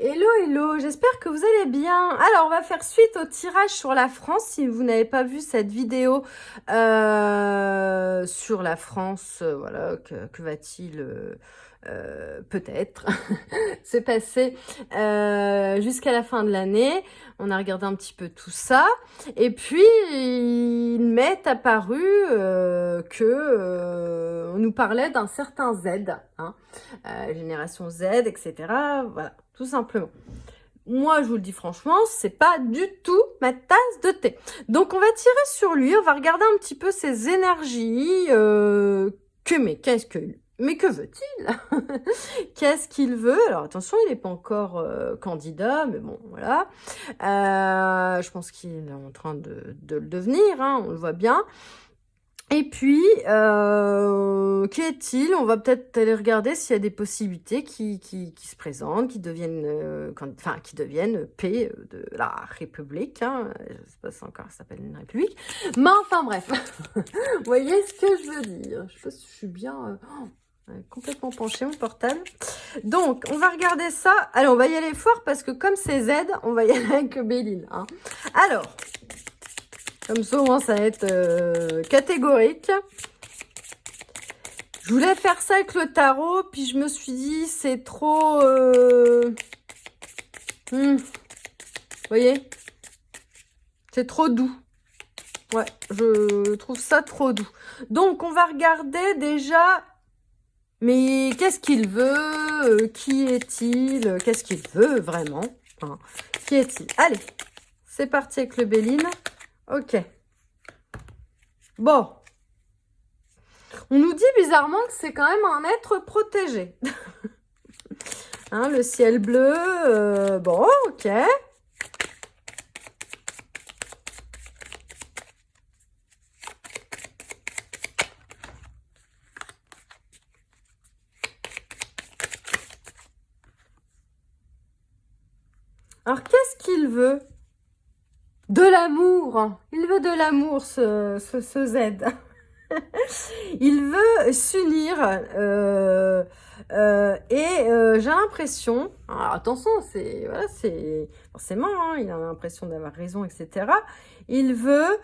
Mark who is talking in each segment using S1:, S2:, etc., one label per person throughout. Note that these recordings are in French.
S1: Hello, hello, j'espère que vous allez bien. Alors, on va faire suite au tirage sur la France. Si vous n'avez pas vu cette vidéo sur la France, voilà, que va-t-il peut-être se passer jusqu'à la fin de l'année. On a regardé un petit peu tout ça. Et puis, il m'est apparu on nous parlait d'un certain Z, hein, génération Z, etc. Voilà, tout simplement. Moi, je vous le dis franchement, c'est pas du tout ma tasse de thé. Donc, on va tirer sur lui, on va regarder un petit peu ses énergies. Mais que veut-il? Qu'est-ce qu'il veut? Alors, attention, il n'est pas encore candidat, mais bon, voilà. Je pense qu'il est en train de le devenir, hein, on le voit bien. Et puis, qui est-il? On va peut-être aller regarder s'il y a des possibilités qui se présentent, qui deviennent, qui deviennent paix de la République. Hein. Je ne sais pas si encore ça s'appelle une République. Mais enfin bref, vous voyez ce que je veux dire. Je ne sais pas si je suis bien complètement penchée mon portable. Donc, on va regarder ça. Allez, on va y aller fort parce que comme c'est Z, on va y aller avec Béline. Hein. Alors... Comme ça, au moins, ça va être catégorique. Je voulais faire ça avec le tarot, puis je me suis dit, c'est trop... Vous voyez? C'est trop doux. Ouais, je trouve ça trop doux. Donc, on va regarder déjà... Mais qu'est-ce qu'il veut? Qui est-il? Qu'est-ce qu'il veut vraiment? Hein, qui est-il? Allez, c'est parti avec le Béline. Ok. Bon. On nous dit bizarrement que c'est quand même un être protégé. Hein, le ciel bleu. Bon, ok. Alors, qu'est-ce qu'il veut? De l'amour. Il veut de l'amour, ce Z. Il veut s'unir j'ai l'impression, alors attention, c'est forcément, hein, il a l'impression d'avoir raison, etc. Il veut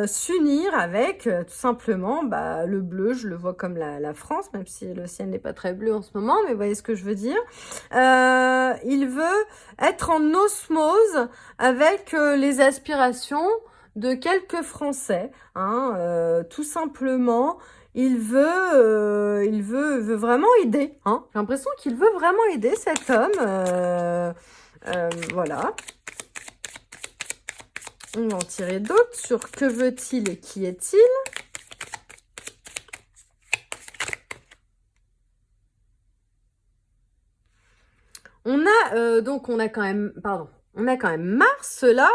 S1: s'unir avec tout simplement le bleu. Je le vois comme la France, même si le ciel n'est pas très bleu en ce moment, mais vous voyez ce que je veux dire. Il veut être en osmose avec les aspirations de quelques Français, hein, tout simplement. Il veut vraiment aider. Hein. J'ai l'impression qu'il veut vraiment aider cet homme. Voilà. On va en tirer d'autres sur que veut-il et qui est-il. On a quand même, on a quand même Mars là.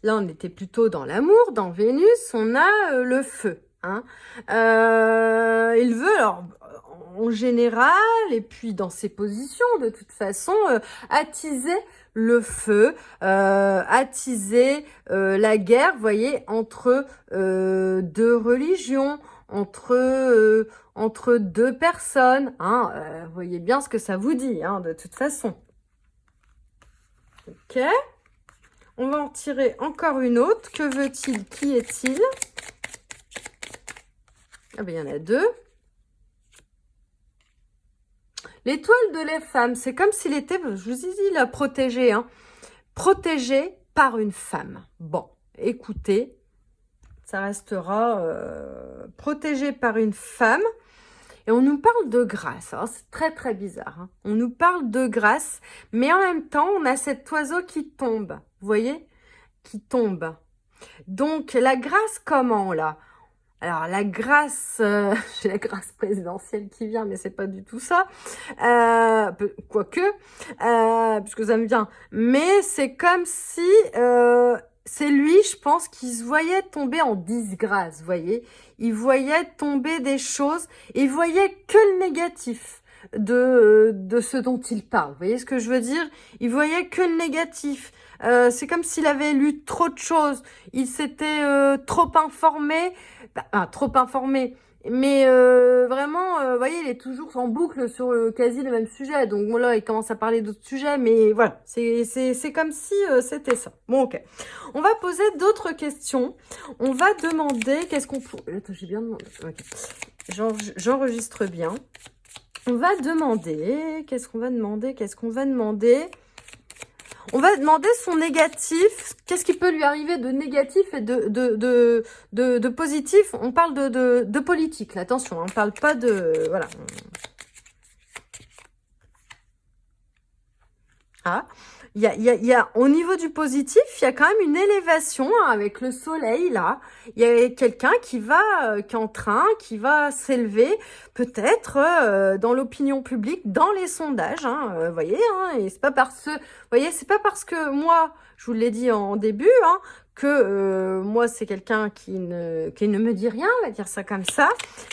S1: Là, on était plutôt dans l'amour, dans Vénus. On a le feu. Hein. Il veut, alors, en général, et puis dans ses positions, de toute façon, attiser le feu, attiser la guerre, vous voyez, entre deux religions, entre deux personnes. Hein, vous voyez bien ce que ça vous dit, hein, de toute façon. Ok. On va en tirer encore une autre. Que veut-il? Qui est-il? Ah ben, il y en a deux. L'étoile de les femmes, c'est comme s'il était, je vous ai dit, là, protégé, hein. Protégé par une femme. Bon, écoutez, ça restera protégé par une femme. Et on nous parle de grâce. C'est très, très bizarre. Hein. On nous parle de grâce, mais en même temps, on a cet oiseau qui tombe. Vous voyez? Qui tombe. Donc, la grâce, comment, là? Alors, la grâce, j'ai la grâce présidentielle qui vient, mais c'est pas du tout ça. Quoique, puisque ça me vient. Mais c'est comme si... c'est lui, je pense, qui se voyait tomber en disgrâce, vous voyez. Il voyait tomber des choses et il voyait que le négatif de ce dont il parle. Vous voyez ce que je veux dire? Il voyait que le négatif. C'est comme s'il avait lu trop de choses. Il s'était trop informé. Trop informé. Mais vraiment, vous voyez, il est toujours en boucle sur quasi le même sujet. Donc bon, là, il commence à parler d'autres sujets, mais voilà, c'est comme si c'était ça. Bon, ok. On va poser d'autres questions. On va demander, qu'est-ce qu'on... Attends, j'ai bien demandé. Ok. J'enregistre bien. On va demander, qu'est-ce qu'on va demander? On va demander son négatif. Qu'est-ce qui peut lui arriver de négatif et de positif? On parle de politique, là, attention, on ne parle pas de... Voilà. Ah, au niveau du positif, il y a quand même une élévation hein, avec le soleil, là. Il y a quelqu'un qui est en train, qui va s'élever, peut-être, dans l'opinion publique, dans les sondages, hein, voyez, hein, et c'est pas c'est pas parce que moi, je vous l'ai dit en début, hein, que moi, c'est quelqu'un qui ne me dit rien, on va dire ça comme ça,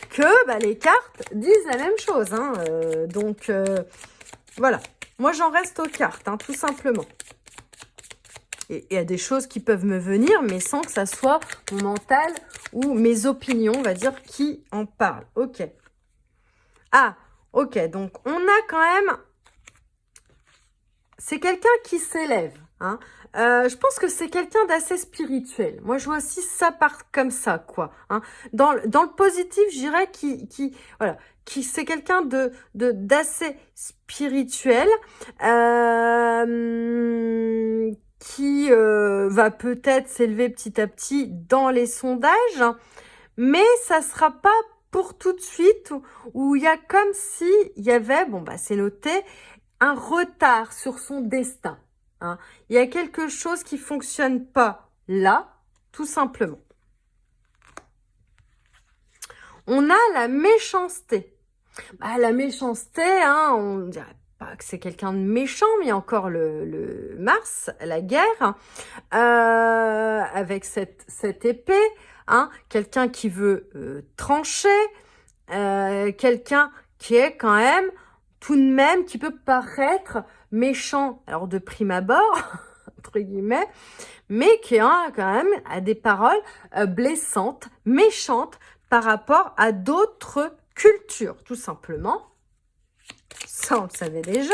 S1: que bah, les cartes disent la même chose, hein, donc, voilà. Moi, j'en reste aux cartes, hein, tout simplement. Et il y a des choses qui peuvent me venir, mais sans que ça soit mon mental ou mes opinions, on va dire, qui en parlent. Ok. Ah, ok. Donc, on a quand même... C'est quelqu'un qui s'élève. Hein. Je pense que c'est quelqu'un d'assez spirituel. Moi, je vois aussi ça part comme ça, quoi. Hein. Dans le positif, je dirais voilà, c'est quelqu'un d'assez spirituel, qui va peut-être s'élever petit à petit dans les sondages, mais ça sera pas pour tout de suite, où il y a comme si il y avait, bon bah c'est noté, un retard sur son destin. Hein. Il y a quelque chose qui fonctionne pas là, tout simplement. On a la méchanceté. Bah, la méchanceté, hein, on dirait pas que c'est quelqu'un de méchant, mais il y a encore le Mars, la guerre, avec cette épée, hein, quelqu'un qui veut trancher, quelqu'un qui est quand même, tout de même, qui peut paraître méchant, alors de prime abord, entre guillemets, mais qui a quand même a des paroles blessantes, méchantes, par rapport à d'autres cultures, tout simplement. Ça, on le savait déjà.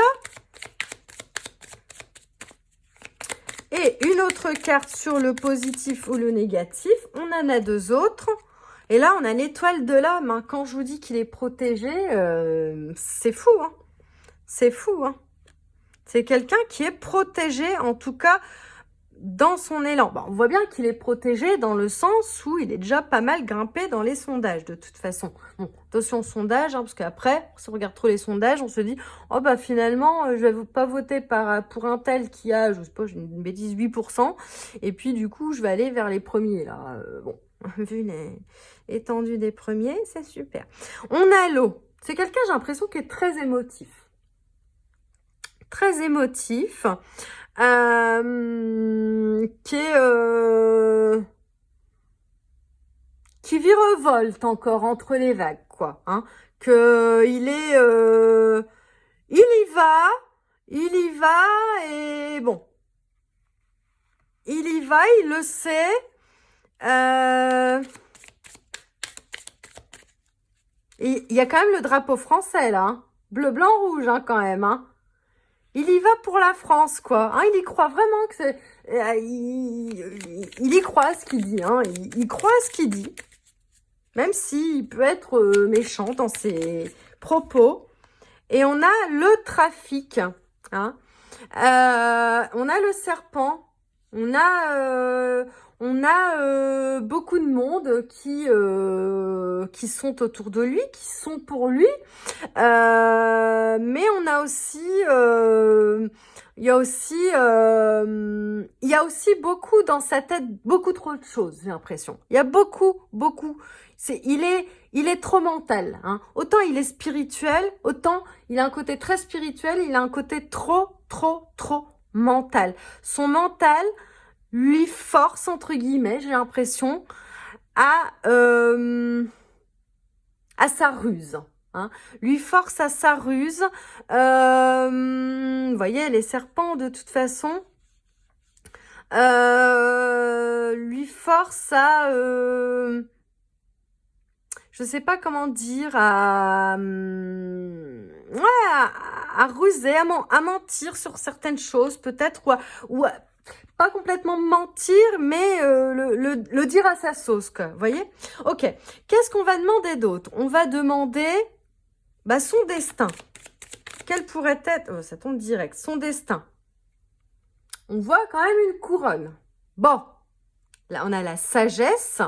S1: Et une autre carte sur le positif ou le négatif. On en a deux autres. Et là, on a l'étoile de l'âme. Hein. Quand je vous dis qu'il est protégé, c'est fou. Hein. C'est fou. Hein. C'est quelqu'un qui est protégé, en tout cas, dans son élan. Bon, on voit bien qu'il est protégé dans le sens où il est déjà pas mal grimpé dans les sondages, de toute façon. Bon, attention au sondage, hein, parce qu'après, si on regarde trop les sondages, on se dit, oh bah finalement, je vais pas voter pour un tel qui a, je sais pas, une bêtise, 8%, et puis du coup, je vais aller vers les premiers, là. Bon, vu l'étendue des premiers, c'est super. On a l'eau. C'est quelqu'un, j'ai l'impression, qui est très émotif. Très émotif. Qui virevolte encore entre les vagues, quoi. Hein, que il y va, et bon, il y va, il le sait. Il y a quand même le drapeau français, là. Hein. Bleu, blanc, rouge, hein, quand même, hein. Il y va pour la France, quoi. Hein, il y croit vraiment que c'est... il y croit à ce qu'il dit. Hein. Il croit à ce qu'il dit. Même s'il peut être méchant dans ses propos. Et on a le trafic. Hein. On a le serpent. On a beaucoup de monde qui sont autour de lui, qui sont pour lui. Mais on a aussi, il y a aussi beaucoup dans sa tête, beaucoup trop de choses, j'ai l'impression. Il y a beaucoup. Il est trop mental. Hein. Autant il est spirituel, autant il a un côté très spirituel, il a un côté trop mental. Son mental lui force, entre guillemets, j'ai l'impression, à sa ruse. Hein, lui force à sa ruse. Vous voyez, les serpents, de toute façon, lui force à... je sais pas comment dire, à ruser, à mentir sur certaines choses, peut-être, pas complètement mentir, mais le dire à sa sauce, quoi. Vous voyez? Ok. Qu'est-ce qu'on va demander d'autre? On va demander son destin. Quel pourrait être... Oh, ça tombe direct. Son destin. On voit quand même une couronne. Bon. Là, on a la sagesse.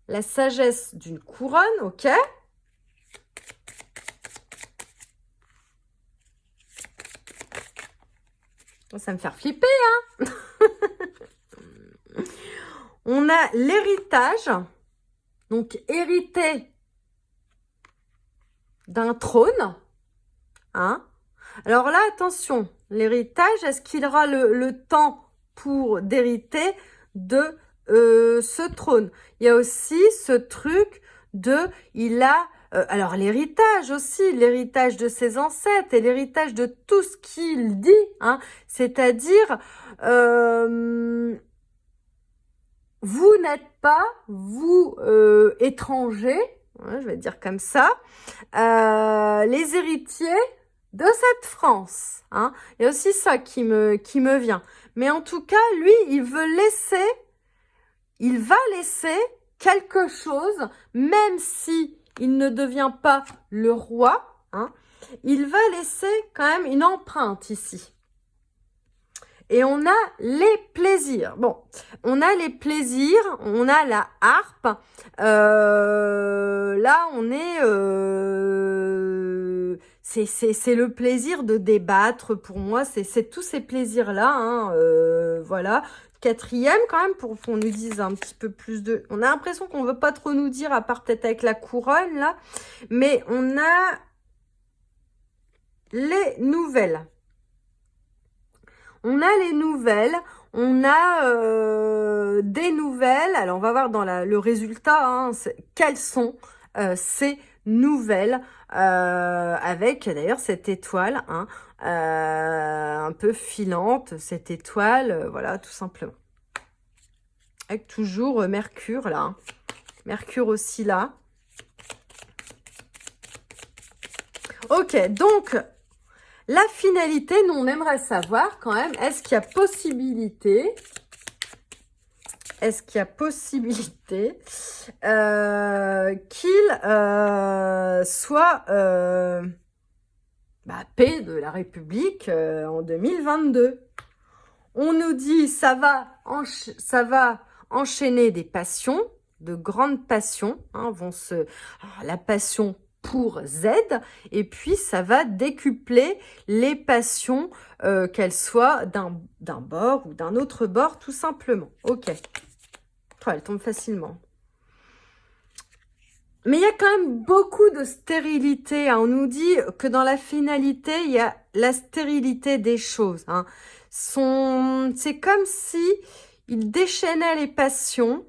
S1: La sagesse d'une couronne, ok. Ça va me faire flipper, hein. On a l'héritage. Donc, hériter d'un trône. Hein. Alors là, attention. L'héritage, est-ce qu'il aura le temps pour d'hériter de ce trône? Il y a aussi ce truc de... Il a... alors, l'héritage aussi, l'héritage de ses ancêtres et l'héritage de tout ce qu'il dit. Hein, c'est-à-dire... vous n'êtes pas, vous, étrangers, je vais dire comme ça, les héritiers de cette France. Hein. Il y a aussi ça qui me vient. Mais en tout cas, lui, il va laisser quelque chose, même si il ne devient pas le roi, hein, il va laisser quand même une empreinte ici. Et on a les plaisirs. Bon, on a les plaisirs, on a la harpe. Là, on est... c'est le plaisir de débattre pour moi. C'est tous ces plaisirs-là. Hein, voilà. Quatrième, quand même, pour qu'on nous dise un petit peu plus de... On a l'impression qu'on veut pas trop nous dire, à part peut-être avec la couronne, là. Mais on a les nouvelles. On a les nouvelles, on a des nouvelles. Alors, on va voir dans le résultat, hein, quelles sont ces nouvelles, avec d'ailleurs cette étoile, hein, un peu filante, cette étoile, voilà, tout simplement. Avec toujours Mercure, là. Hein. Mercure aussi, là. Ok, donc... La finalité, nous, on aimerait savoir quand même, est-ce qu'il y a possibilité qu'il soit paix de la République en 2022. On nous dit ça va enchaîner des passions, de grandes passions, hein, la passion pour Z, et puis ça va décupler les passions, qu'elles soient d'un bord ou d'un autre bord, tout simplement. Ok. Oh, elle tombe facilement. Mais il y a quand même beaucoup de stérilité. Hein. On nous dit que dans la finalité, il y a la stérilité des choses. Hein. C'est comme si il déchaînait les passions,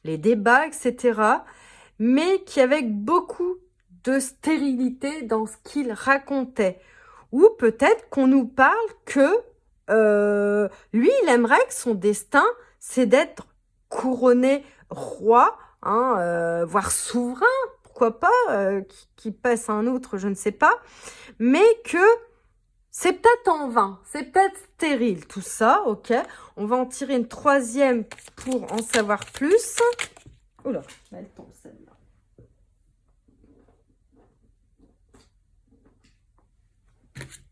S1: les débats, etc., mais qui avait beaucoup de stérilité dans ce qu'il racontait. Ou peut-être qu'on nous parle que lui, il aimerait que son destin, c'est d'être couronné roi, hein, voire souverain, pourquoi pas, qui passe un autre, je ne sais pas, mais que c'est peut-être en vain, c'est peut-être stérile tout ça, ok. On va en tirer une troisième pour en savoir plus. Oula, elle tombe celle-là.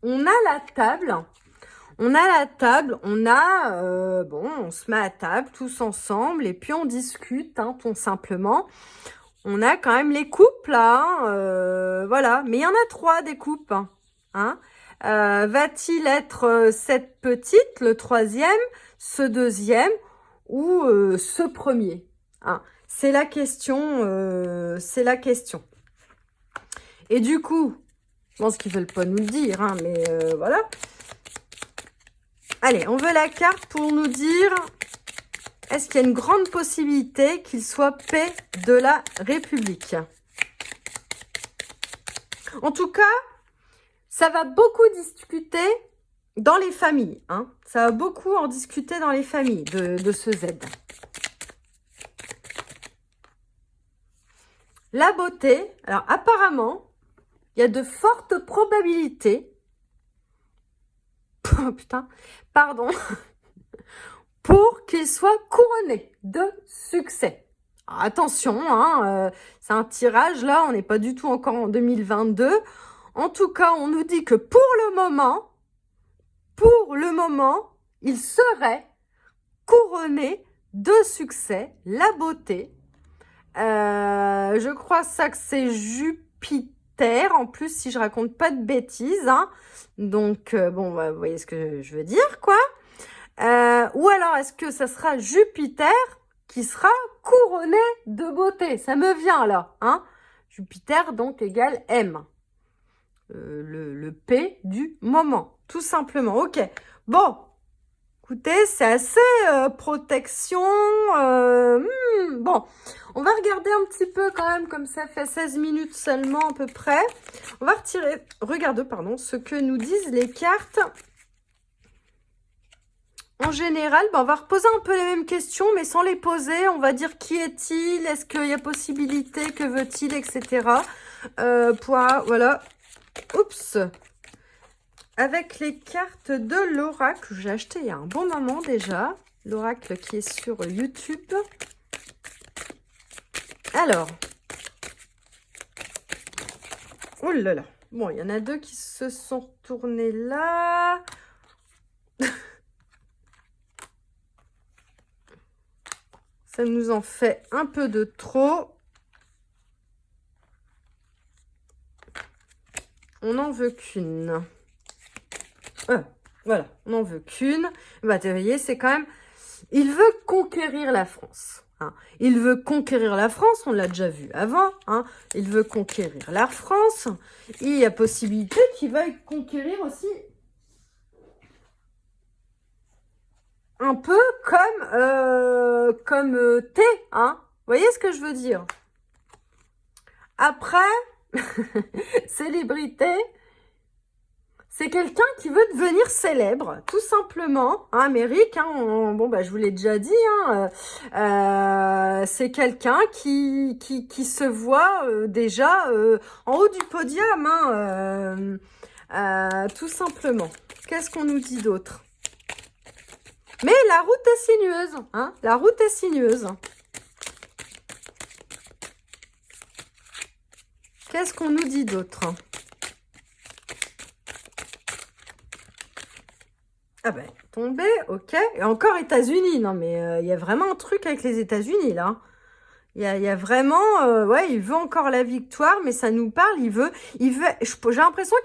S1: On a la table. On se met à table tous ensemble et puis on discute, hein, tout simplement. On a quand même les coupes là, hein, voilà. Mais il y en a 3 des coupes, hein. Va-t-il être cette petite, le troisième, ce deuxième ou ce premier, hein? C'est la question, Et du coup, je pense qu'ils veulent pas nous le dire, hein, mais voilà. Allez, on veut la carte pour nous dire, est-ce qu'il y a une grande possibilité qu'il soit paix de la République? En tout cas, ça va beaucoup discuter dans les familles. Hein. Ça va beaucoup en discuter dans les familles de ce Z. la beauté. Alors, apparemment, il y a de fortes probabilités. Oh, putain, pardon. Pour qu'il soit couronné de succès. Alors, attention, hein, c'est un tirage, là, on n'est pas du tout encore en 2022. En tout cas, on nous dit que pour le moment, il serait couronné de succès, la beauté. Je crois ça que c'est Jupiter, en plus, si je raconte pas de bêtises. Hein. Donc, bon, bah, vous voyez ce que je veux dire, quoi. Ou alors, est-ce que ça sera Jupiter qui sera couronné de beauté? Ça me vient, là. Hein. Jupiter, donc, égale M. Le P du moment, tout simplement. Ok, bon, écoutez, c'est assez protection. Bon, on va regarder un petit peu quand même, comme ça fait 16 minutes seulement à peu près. On va regarder, pardon, ce que nous disent les cartes. En général, on va reposer un peu les mêmes questions, mais sans les poser. On va dire qui est-il, est-ce qu'il y a possibilité, que veut-il, etc. Voilà. Oups. Avec les cartes de l'oracle, que j'ai acheté il y a un bon moment déjà. L'oracle qui est sur YouTube. Alors. Oh là là. Bon, il y en a deux qui se sont retournés là. Ça nous en fait un peu de trop. On n'en veut qu'une. Voilà, on n'en veut qu'une. Bah, vous voyez, c'est quand même... Il veut conquérir la France. Hein. Il veut conquérir la France, on l'a déjà vu avant. Hein. Il veut conquérir la France. Il y a possibilité qu'il veuille conquérir aussi un peu comme T. Hein. Vous voyez ce que je veux dire? Après, célébrité... C'est quelqu'un qui veut devenir célèbre, tout simplement. Hein, Amérique, hein, bon, bah, je vous l'ai déjà dit, hein, c'est quelqu'un qui se voit déjà en haut du podium, hein, tout simplement. Qu'est-ce qu'on nous dit d'autre? Mais la route est sinueuse, hein, la route est sinueuse. Qu'est-ce qu'on nous dit d'autre? Ah ben, tombé, ok. Et encore États-Unis, non mais il y a vraiment un truc avec les États-Unis là. Il y a vraiment, ouais, il veut encore la victoire, mais ça nous parle, j'ai l'impression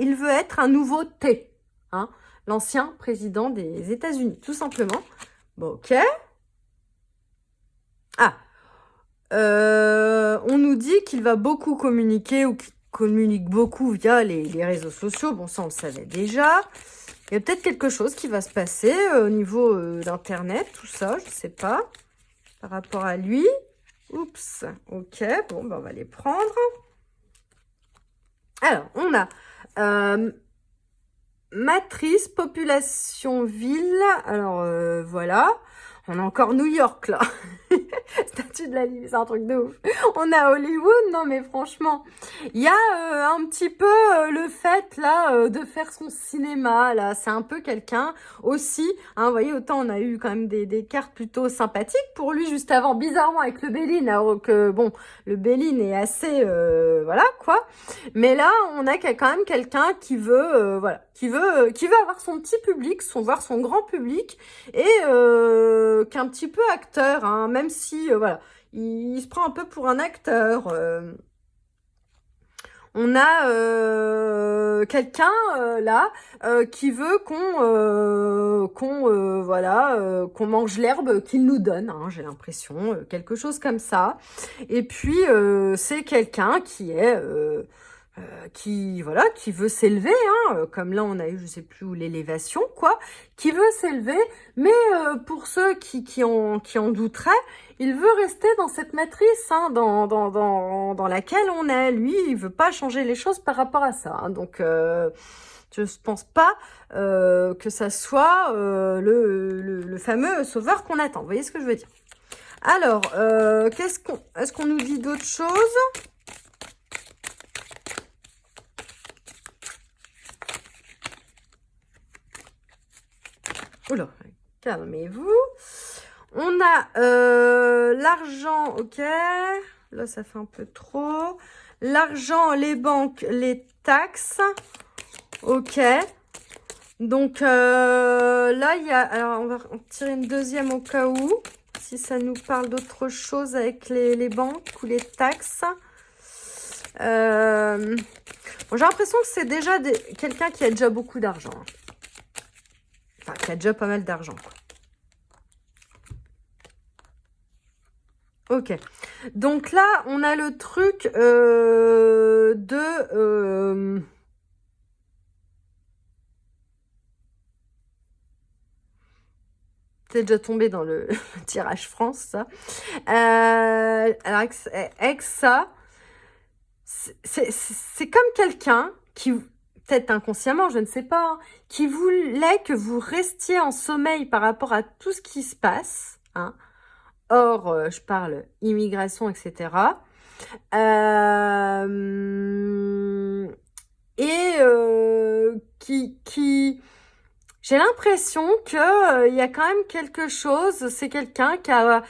S1: il veut être un nouveau T, hein, l'ancien président des États-Unis, tout simplement. Bon, ok. Ah, on nous dit qu'il va beaucoup communiquer ou qu'il communique beaucoup via les réseaux sociaux. Bon, ça on le savait déjà. Il y a peut-être quelque chose qui va se passer au niveau d'Internet, tout ça, je ne sais pas, par rapport à lui. Oups, ok, bon, ben on va les prendre. Alors, on a matrice, population, ville. Alors, voilà. On a encore New York, là. Statue de la Liberté, c'est un truc de ouf. On a Hollywood, non mais franchement. Il y a un petit peu le fait, là, de faire son cinéma, là. C'est un peu quelqu'un aussi. Hein, vous voyez, autant on a eu quand même des cartes plutôt sympathiques pour lui juste avant, bizarrement, avec le Béline. Alors que, bon, le Béline est assez... voilà, quoi. Mais là, on a quand même quelqu'un qui veut, voilà, qui veut avoir son petit public, voir son grand public, et qui est un petit peu acteur, hein, même si, voilà, il se prend un peu pour un acteur. On a quelqu'un là qui veut qu'on mange l'herbe qu'il nous donne, hein, j'ai l'impression, quelque chose comme ça. Et puis c'est quelqu'un qui est qui veut s'élever, hein, comme là on a eu je sais plus où l'élévation, quoi, qui veut s'élever, mais pour ceux qui en douteraient, il veut rester dans cette matrice, hein, dans laquelle on est. Lui, il veut pas changer les choses par rapport à ça, hein, donc je ne pense pas que ça soit le fameux sauveur qu'on attend. Vous voyez ce que je veux dire? Alors, est-ce qu'on nous dit d'autres choses? Oula, calmez-vous. On a l'argent, ok. Là, ça fait un peu trop. L'argent, les banques, les taxes. Ok. Donc, là, il y a... Alors, on va en tirer une deuxième au cas où. Si ça nous parle d'autre chose avec les banques ou les taxes. Bon, j'ai l'impression que c'est déjà quelqu'un qui a déjà beaucoup d'argent. Enfin, qui a déjà pas mal d'argent, quoi. Ok. Donc là, on a le truc de... C'est déjà tombé dans le tirage France, ça. Alors, avec ça, c'est comme quelqu'un qui, peut-être inconsciemment, je ne sais pas, hein, qui voulait que vous restiez en sommeil par rapport à tout ce qui se passe, hein. Or, je parle immigration, etc. Qui j'ai l'impression que il y a quand même quelque chose, c'est quelqu'un qui a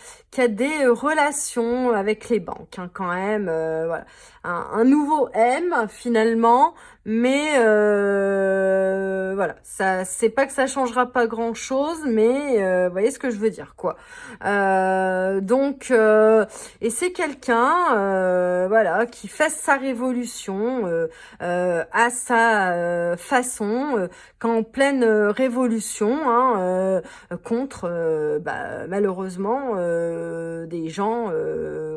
S1: des relations avec les banques, hein, quand même, voilà. Un nouveau M, finalement, mais voilà, ça, c'est pas que ça changera pas grand-chose, mais vous voyez ce que je veux dire, quoi. Donc, et c'est quelqu'un, voilà, qui fait sa révolution à sa façon, qu'en pleine révolution, hein, contre, malheureusement, des gens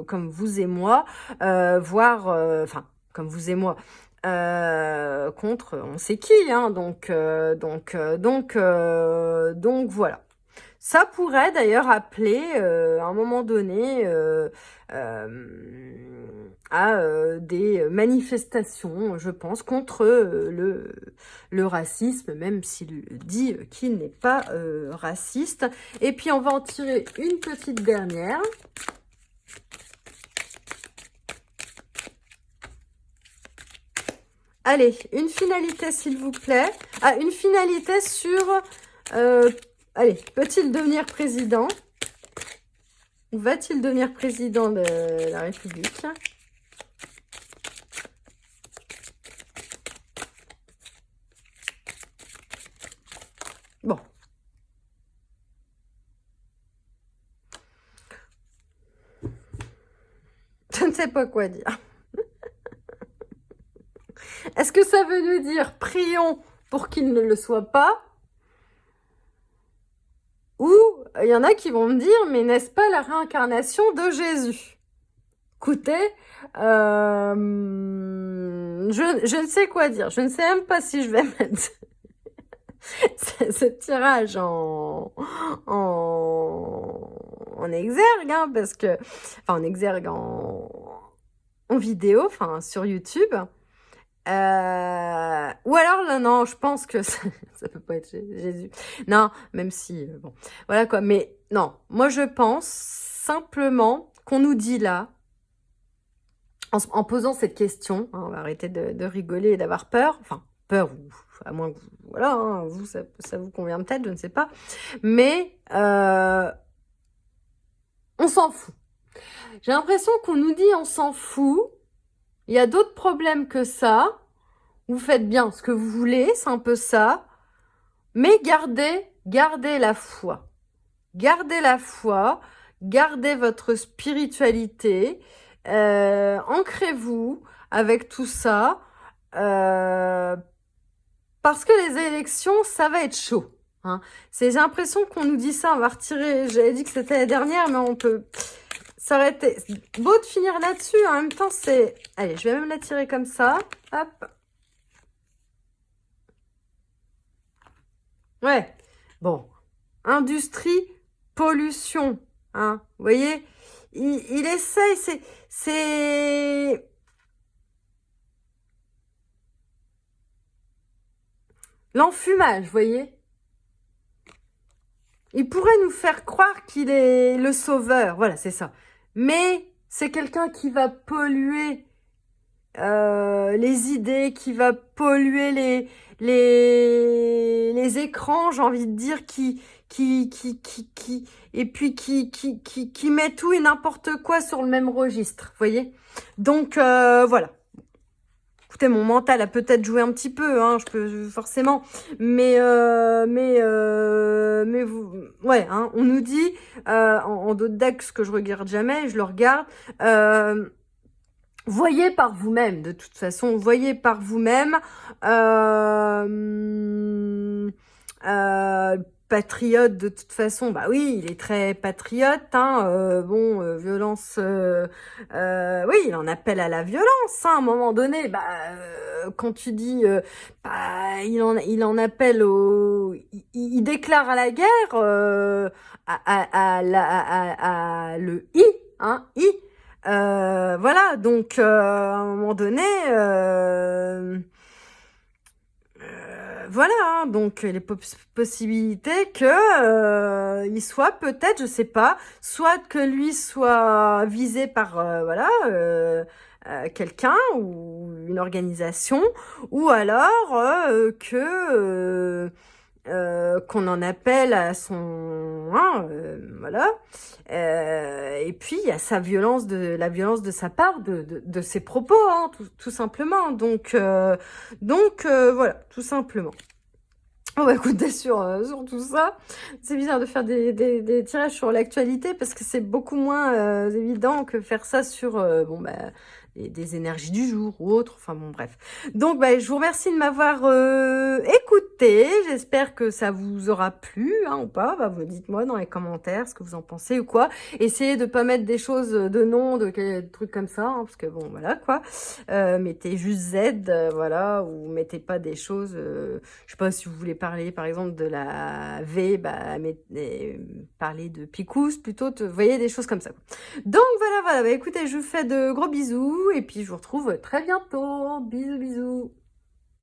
S1: comme vous et moi, voire, enfin, comme vous et moi, contre on sait qui, hein, donc voilà. Ça pourrait d'ailleurs appeler à un moment donné à des manifestations, je pense, contre le racisme, même s'il dit qu'il n'est pas raciste. Et puis on va en tirer une petite dernière. Allez, une finalité s'il vous plaît. Ah, une finalité sur... allez, peut-il devenir président? Ou va-t-il devenir président de la République? Bon. Je ne sais pas quoi dire. Est-ce que ça veut nous dire prions pour qu'il ne le soit pas? Ou il y en a qui vont me dire, mais n'est-ce pas la réincarnation de Jésus? Écoutez, je ne sais quoi dire. Je ne sais même pas si je vais mettre ce tirage en exergue, hein, parce que, enfin en exergue en vidéo, enfin sur YouTube. Ou alors là, non, je pense que ça peut pas être Jésus. Non, même si, bon, voilà quoi. Mais non, moi je pense simplement qu'on nous dit là, en posant cette question, hein, on va arrêter de rigoler et d'avoir peur, enfin peur, ou à moins que vous, voilà, hein, vous ça vous convient peut-être, je ne sais pas, mais on s'en fout. J'ai l'impression qu'on nous dit on s'en fout. Il y a d'autres problèmes que ça. Vous faites bien ce que vous voulez, c'est un peu ça. Mais gardez la foi. Gardez la foi, gardez votre spiritualité, ancrez-vous avec tout ça, parce que les élections, ça va être chaud. Hein. J'ai l'impression qu'on nous dit ça, on va retirer, j'avais dit que c'était la dernière, mais on peut s'arrêter. Beau de finir là-dessus, en même temps, c'est... Allez, je vais même la tirer comme ça, hop. Ouais, bon, industrie, pollution, hein, vous voyez, il essaye, c'est l'enfumage, vous voyez. Il pourrait nous faire croire qu'il est le sauveur, voilà, c'est ça. Mais c'est quelqu'un qui va polluer les idées, qui va polluer les écrans, j'ai envie de dire, et puis qui met tout et n'importe quoi sur le même registre, vous voyez. Donc, voilà. Écoutez, mon mental a peut-être joué un petit peu, hein, je peux forcément, mais vous, ouais, hein, on nous dit en d'autres decks que je regarde jamais, je le regarde. Voyez par vous-même, de toute façon, voyez par vous-même. Patriote, de toute façon, bah oui, il est très patriote, hein, violence, oui, il en appelle à la violence, hein, à un moment donné, bah, quand tu dis, bah, il en appelle il déclare à la guerre, le I, hein, I, voilà, donc à un moment donné, voilà, hein, donc les possibilités que il soit peut-être, je sais pas, soit que lui soit visé par voilà quelqu'un ou une organisation, ou alors qu'on en appelle à son, hein, voilà. Et puis il y a la violence de sa part, de ses propos, hein, tout simplement. Donc voilà, tout simplement. On va écouter sur tout ça. C'est bizarre de faire des tirages sur l'actualité parce que c'est beaucoup moins évident que faire ça sur des énergies du jour ou autre. Enfin bon, bref. Donc, je vous remercie de m'avoir écouté. J'espère que ça vous aura plu, hein, ou pas. Vous dites-moi dans les commentaires ce que vous en pensez ou quoi. Essayez de pas mettre des choses de nom, de trucs comme ça, hein, parce que bon, voilà quoi. Mettez juste Z, voilà, ou mettez pas des choses. Je sais pas si vous voulez parler, par exemple, de la V, parler de Picous plutôt. Vous voyez, des choses comme ça. Donc voilà. Écoutez, je vous fais de gros bisous et puis je vous retrouve très bientôt. Bisous, bisous.